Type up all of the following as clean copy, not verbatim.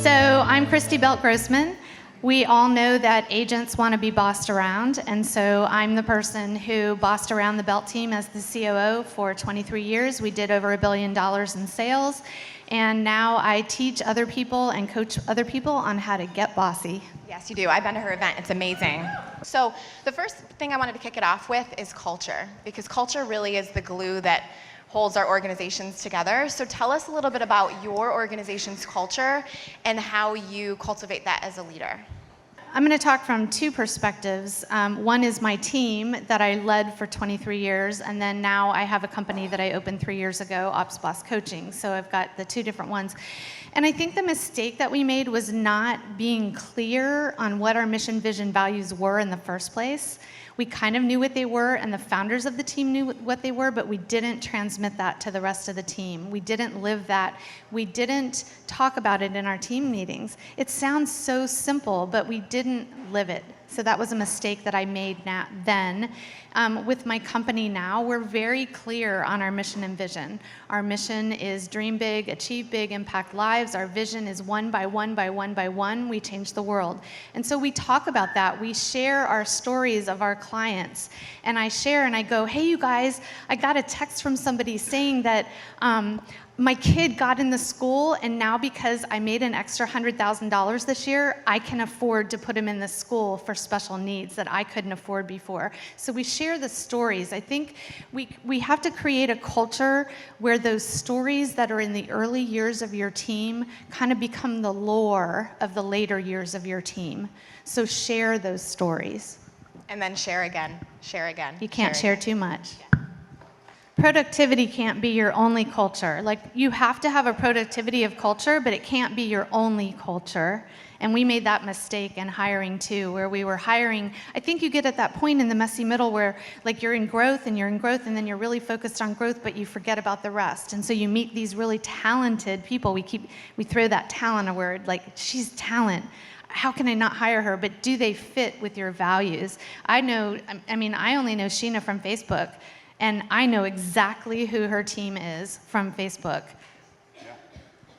So I'm Christy Belt Grossman. We all know that agents want to be bossed around, and so I'm the person who bossed around the Belt team as the COO for 23 years. We did over $1 billion in sales, and now I teach other people and coach other people on how to get bossy. Yes, you do. I've been to her event. It's amazing. So the first thing I wanted to kick it off with is culture, because culture really is the glue that holds our organizations together. So tell us a little bit about your organization's culture and how you cultivate that as a leader. I'm going to talk from two perspectives. One is my team that I led for 23 years, and then now I have a company that I opened 3 years ago, Ops Boss Coaching. So I've got the two different ones. And I think the mistake that we made was not being clear on what our mission, vision, values were in the first place. We kind of knew what they were, and the founders of the team knew what they were, but we didn't transmit that to the rest of the team. We didn't live that. We didn't talk about it in our team meetings. It sounds so simple, but we didn't live it. So that was a mistake that I made then. With my company now, we're very clear on our mission and vision. Our mission is dream big, achieve big, impact lives. Our vision is one by one by one by one, we change the world. And so we talk about that. We share our stories of our clients. And I share and I go, hey, you guys, I got a text from somebody saying that my kid got in the school, and now because I made an extra $100,000 this year, I can afford to put him in the school for special needs that I couldn't afford before. So we share the stories. I think we have to create a culture where those stories that are in the early years of your team kind of become the lore of the later years of your team. So share those stories. And then share again, share again. You can't share too much. Yeah. Productivity can't be your only culture. Like, you have to have a productivity of culture, but it can't be your only culture. And we made that mistake in hiring too, where we were hiring. I think you get at that point in the messy middle where like you're in growth, and then you're really focused on growth, but you forget about the rest. And so you meet these really talented people. We throw that talent word, like, she's talent. How can I not hire her? But do they fit with your values? I only know Sheena from Facebook. And I know exactly who her team is from Facebook. Yeah.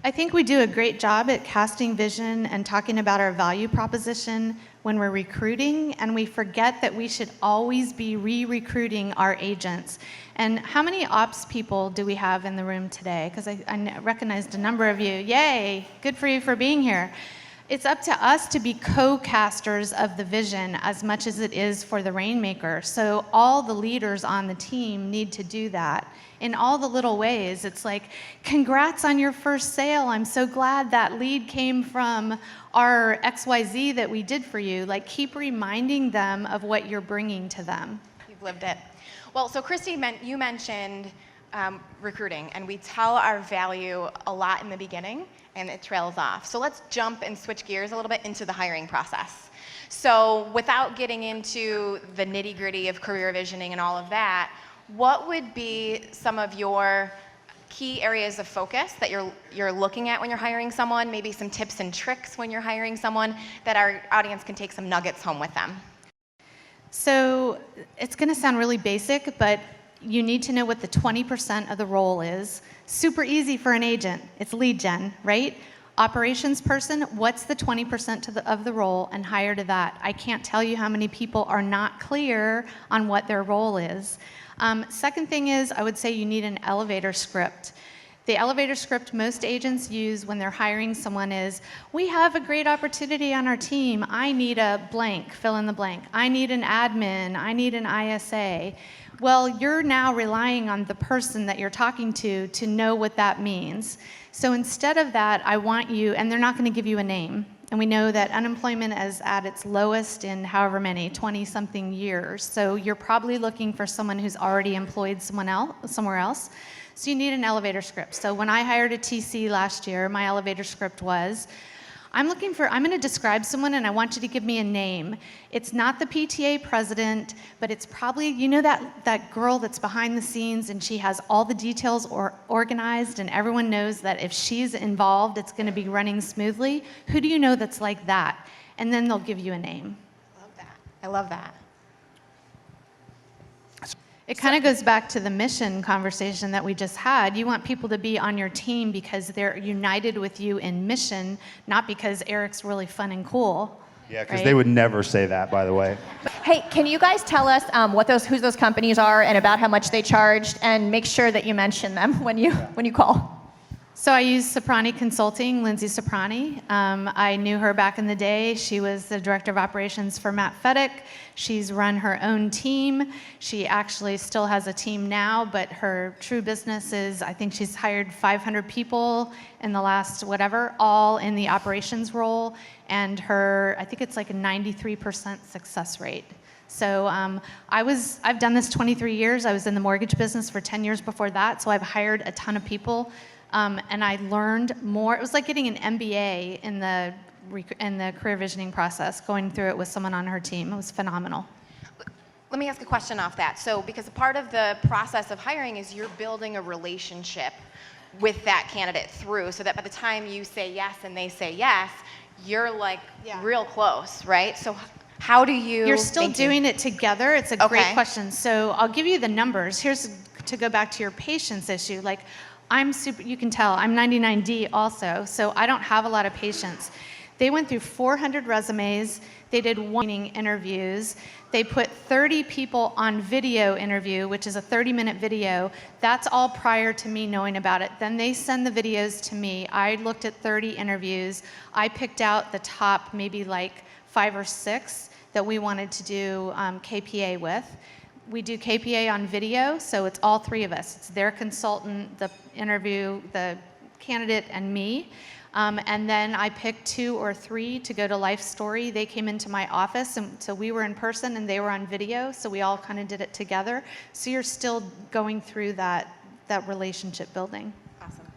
I think we do a great job at casting vision and talking about our value proposition when we're recruiting, and we forget that we should always be re-recruiting our agents. And how many ops people do we have in the room today? Because I recognized a number of you. Yay, good for you for being here. It's up to us to be co-casters of the vision as much as it is for the rainmaker. So all the leaders on the team need to do that in all the little ways. It's like, congrats on your first sale. I'm so glad that lead came from our XYZ that we did for you. Like, keep reminding them of what you're bringing to them. You've lived it. Well, so Christy, you mentioned recruiting, and we tell our value a lot in the beginning, and it trails off. So let's jump and switch gears a little bit into the hiring process. So without getting into the nitty-gritty of career visioning and all of that, what would be some of your key areas of focus that you're looking at when you're hiring someone, maybe some tips and tricks when you're hiring someone that our audience can take some nuggets home with them? So it's going to sound really basic, but you need to know what the 20% of the role is. Super easy for an agent. It's lead gen, right? Operations person, what's the 20% of the role, and hire to that. I can't tell you how many people are not clear on what their role is. Second thing is, I would say you need an elevator script. The elevator script most agents use when they're hiring someone is, we have a great opportunity on our team. I need a blank, fill in the blank. I need an admin. I need an ISA. Well, you're now relying on the person that you're talking to know what that means. So instead of that, I want you, and they're not going to give you a name. And we know that unemployment is at its lowest in however many, 20-something years. So you're probably looking for someone who's already employed somewhere else. So you need an elevator script. So when I hired a TC last year, my elevator script was, I'm going to describe someone, and I want you to give me a name. It's not the PTA president, but it's probably, you know, that girl that's behind the scenes, and she has all the details organized, and everyone knows that if she's involved, it's going to be running smoothly. Who do you know that's like that? And then they'll give you a name. I love that. I love that. It kind of goes back to the mission conversation that we just had. You want people to be on your team because they're united with you in mission, not because Eric's really fun and cool. Yeah, because right? they would never say that, by the way. Hey, can you guys tell us who those companies are and about how much they charged, and make sure that you mention them when you call? So I use Soprani Consulting, Lindsay Soprani. I knew her back in the day. She was the director of operations for Matt Fedek. She's run her own team. She actually still has a team now, but her true business is, I think she's hired 500 people in the last whatever, all in the operations role. And her, I think it's like a 93% success rate. So I've done this 23 years. I was in the mortgage business for 10 years before that. So I've hired a ton of people. And I learned more. It was like getting an MBA in the career visioning process, going through it with someone on her team. It was phenomenal. Let me ask a question off that. So, because a part of the process of hiring is you're building a relationship with that candidate through, so that by the time you say yes and they say yes, you're like real close, right? So how do you... You're still doing it together. It's a great question. So I'll give you the numbers. Here's to go back to your patience issue. Like, you can tell, I'm 99D also, so I don't have a lot of patience. They went through 400 resumes. They did 1 interviews. They put 30 people on video interview, which is a 30-minute video. That's all prior to me knowing about it. Then they send the videos to me. I looked at 30 interviews. I picked out the top maybe like 5 or 6 that we wanted to do KPA with. We do KPA on video, so it's all 3 of us. It's their consultant, the interview, the candidate, and me. And then I picked 2 or 3 to go to Life Story. They came into my office, and so we were in person and they were on video, so we all kind of did it together. So you're still going through that relationship building. Awesome.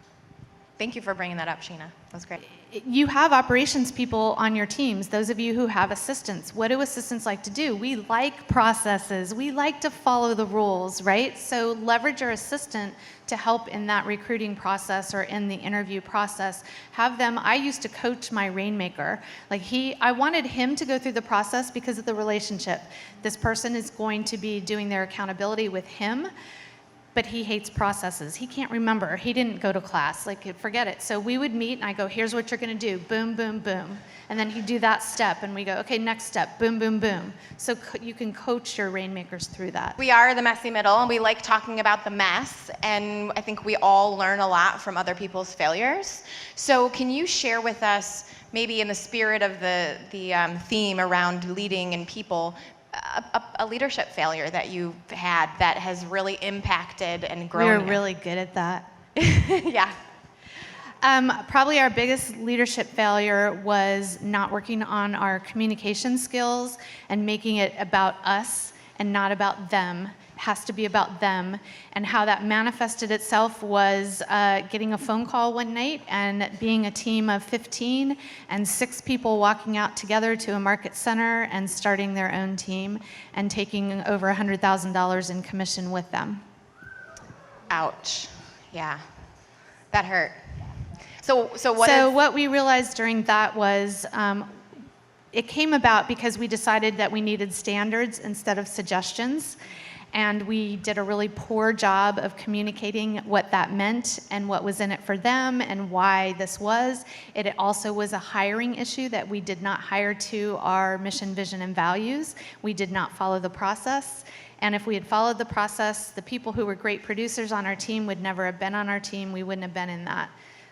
Thank you for bringing that up, Sheena. That was great. You have operations people on your teams, those of you who have assistants. What do assistants like to do? We like processes. We like to follow the rules, right? So leverage your assistant to help in that recruiting process or in the interview process. Have them, I used to coach my rainmaker. Like I wanted him to go through the process because of the relationship. This person is going to be doing their accountability with him, but he hates processes. He can't remember. He didn't go to class. Like, forget it. So we would meet, and I go, here's what you're going to do. Boom, boom, boom. And then he'd do that step, and we go, okay, next step. Boom, boom, boom. So you can coach your rainmakers through that. We are the messy middle, and we like talking about the mess, and I think we all learn a lot from other people's failures. So can you share with us, maybe in the spirit of the theme around leading and people, a leadership failure that you've had that has really impacted and grown you? We're really good at that. Yeah. Probably our biggest leadership failure was not working on our communication skills and making it about us and not about them. It has to be about them. And how that manifested itself was getting a phone call one night and being a team of 15 and 6 people walking out together to a market center and starting their own team and taking over $100,000 in commission with them. Ouch. Yeah. That hurt. So what we realized during that was it came about because we decided that we needed standards instead of suggestions. And we did a really poor job of communicating what that meant and what was in it for them and why this was. It also was a hiring issue that we did not hire to our mission, vision, and values. We did not follow the process. And if we had followed the process, the people who were great producers on our team would never have been on our team. We wouldn't have been in that.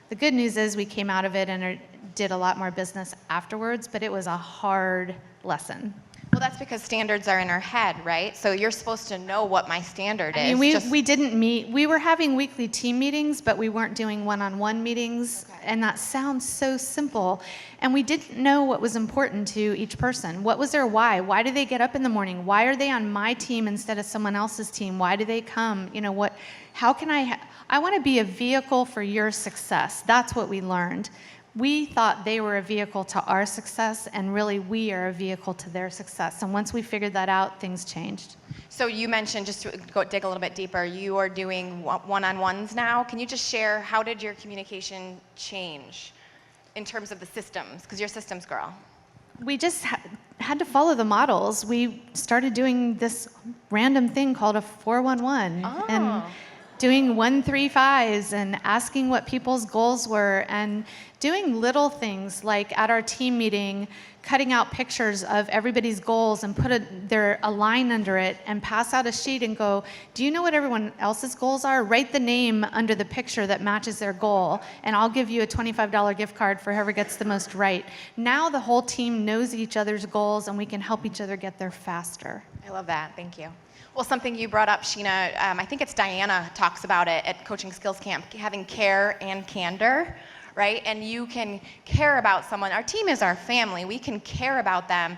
The good news is we came out of it and did a lot more business afterwards, but it was a hard lesson. Well, that's because standards are in our head, right? So you're supposed to know what my standard is. I mean, we didn't meet. We were having weekly team meetings, but we weren't doing one-on-one meetings. Okay. And that sounds so simple. And we didn't know what was important to each person. What was their why? Why do they get up in the morning? Why are they on my team instead of someone else's team? Why do they come? You know, how can I want to be a vehicle for your success. That's what we learned. We thought they were a vehicle to our success, and really we are a vehicle to their success. And once we figured that out, things changed. So you mentioned, just to dig a little bit deeper, you are doing one-on-ones now. Can you just share, how did your communication change in terms of the systems? Because you're a systems girl. We just had to follow the models. We started doing this random thing called a 411 and doing 1-3-5s and asking what people's goals were and doing little things like at our team meeting, cutting out pictures of everybody's goals and put a line under it and pass out a sheet and go, do you know what everyone else's goals are? Write the name under the picture that matches their goal, and I'll give you a $25 gift card for whoever gets the most right. Now the whole team knows each other's goals and we can help each other get there faster. I love that. Thank you. Well, something you brought up, Sheena, I think it's Diana talks about it at Coaching Skills Camp, having care and candor, right? And you can care about someone. Our team is our family. We can care about them,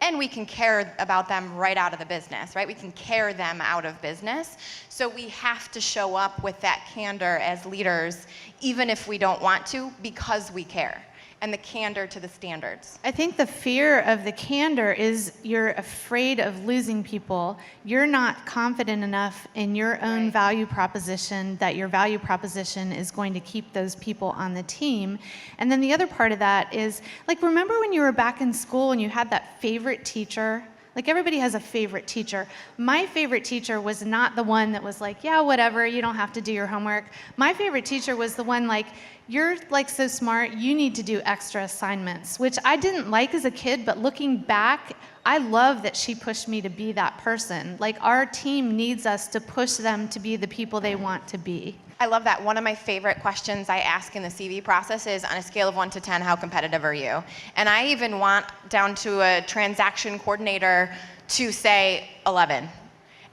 and we can care about them right out of the business, right? We can care them out of business. So we have to show up with that candor as leaders, even if we don't want to, because we care. And the candor to the standards. I think the fear of the candor is you're afraid of losing people. You're not confident enough in your own value proposition that your value proposition is going to keep those people on the team. And then the other part of that is, like, remember when you were back in school and you had that favorite teacher? Like, everybody has a favorite teacher. My favorite teacher was not the one that was like, yeah, whatever, you don't have to do your homework. My favorite teacher was the one like, you're like so smart, you need to do extra assignments, which I didn't like as a kid, but looking back, I love that she pushed me to be that person. Like, our team needs us to push them to be the people they want to be. I love that. One of my favorite questions I ask in the CV process is, on a scale of 1 to 10, how competitive are you? And I even want down to a transaction coordinator to say 11.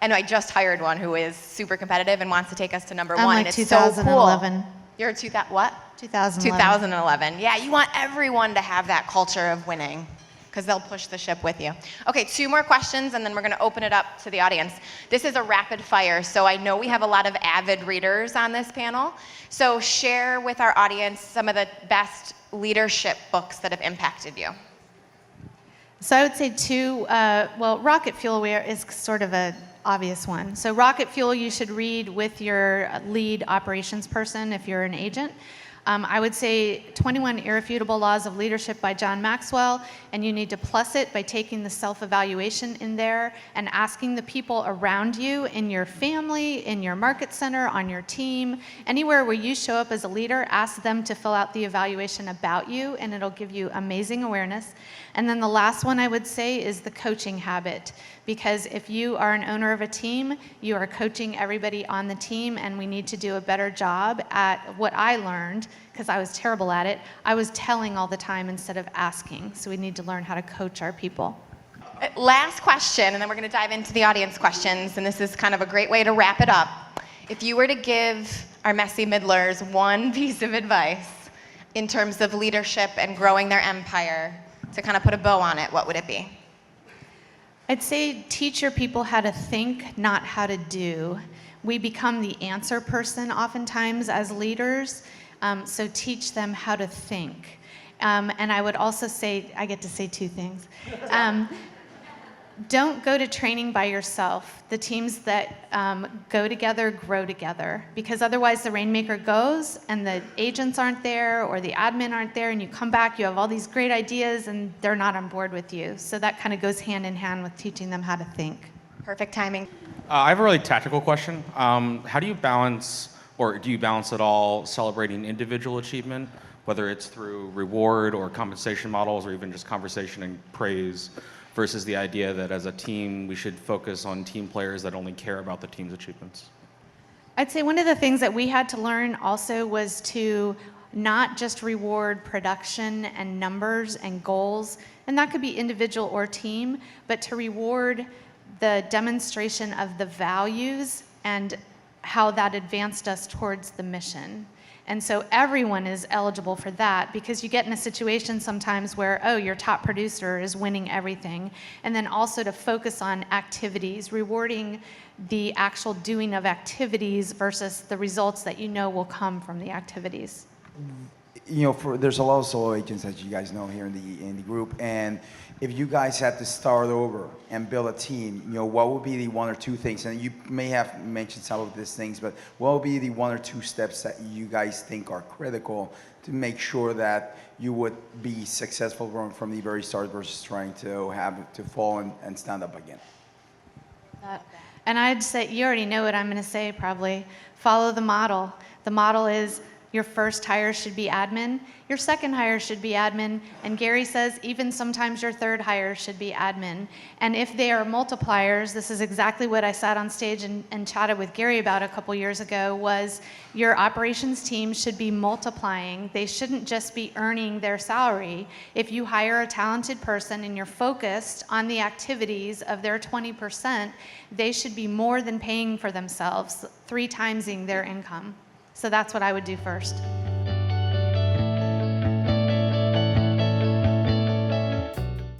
And I just hired one who is super competitive and wants to take us to number 1. I'm like and it's 2011. So cool. You're 2011. 2011. Yeah, you want everyone to have that culture of winning, because they'll push the ship with you. Okay, 2 more questions, and then we're going to open it up to the audience. This is a rapid fire, so I know we have a lot of avid readers on this panel. So share with our audience some of the best leadership books that have impacted you. So I would say 2, well, Rocket Fuel is sort of an obvious one. So Rocket Fuel you should read with your lead operations person if you're an agent. I would say 21 Irrefutable Laws of Leadership by John Maxwell, and you need to plus it by taking the self-evaluation in there and asking the people around you in your family, in your market center, on your team, anywhere where you show up as a leader, ask them to fill out the evaluation about you, and it'll give you amazing awareness. And then the last one I would say is the coaching habit, because if you are an owner of a team, you are coaching everybody on the team, and we need to do a better job at what I learned, because I was terrible at it. I was telling all the time instead of asking, so we need to learn how to coach our people. Last question, and then we're going to dive into the audience questions, and this is kind of a great way to wrap it up. If you were to give our messy middlers one piece of advice in terms of leadership and growing their empire, to kind of put a bow on it, what would it be? I'd say teach your people how to think, not how to do. We become the answer person oftentimes as leaders, so teach them how to think. And I would also say, I get to say 2 things. Don't go to training by yourself. The teams that go together grow together, because otherwise the rainmaker goes and the agents aren't there or the admin aren't there, and you come back, you have all these great ideas and they're not on board with you. So that kind of goes hand in hand with teaching them how to think. Perfect timing. I have a really tactical question. How do you balance, or do you balance at all, celebrating individual achievement, whether it's through reward or compensation models or even just conversation and praise, versus the idea that as a team we should focus on team players that only care about the team's achievements? I'd say one of the things that we had to learn also was to not just reward production and numbers and goals, and that could be individual or team, but to reward the demonstration of the values and how that advanced us towards the mission. And so everyone is eligible for that, because you get in a situation sometimes where, oh, your top producer is winning everything. And then also to focus on activities, rewarding the actual doing of activities versus the results that you know will come from the activities. there's a lot of solo agents, as you guys know, here in the group, and if you guys had to start over and build a team, what would be the one or two things? And you may have mentioned some of these things, but what would be the one or two steps that you guys think are critical to make sure that you would be successful from the very start versus trying to have to fall and stand up again? And I'd say, you already know what I'm going to say probably. Follow the model. The model is your first hire should be admin, your second hire should be admin, and Gary says even sometimes your third hire should be admin. And if they are multipliers, this is exactly what I sat on stage and chatted with Gary about a couple years ago, was your operations team should be multiplying. They shouldn't just be earning their salary. If you hire a talented person and you're focused on the activities of their 20%, they should be more than paying for themselves, 3 timesing their income. So that's what I would do first.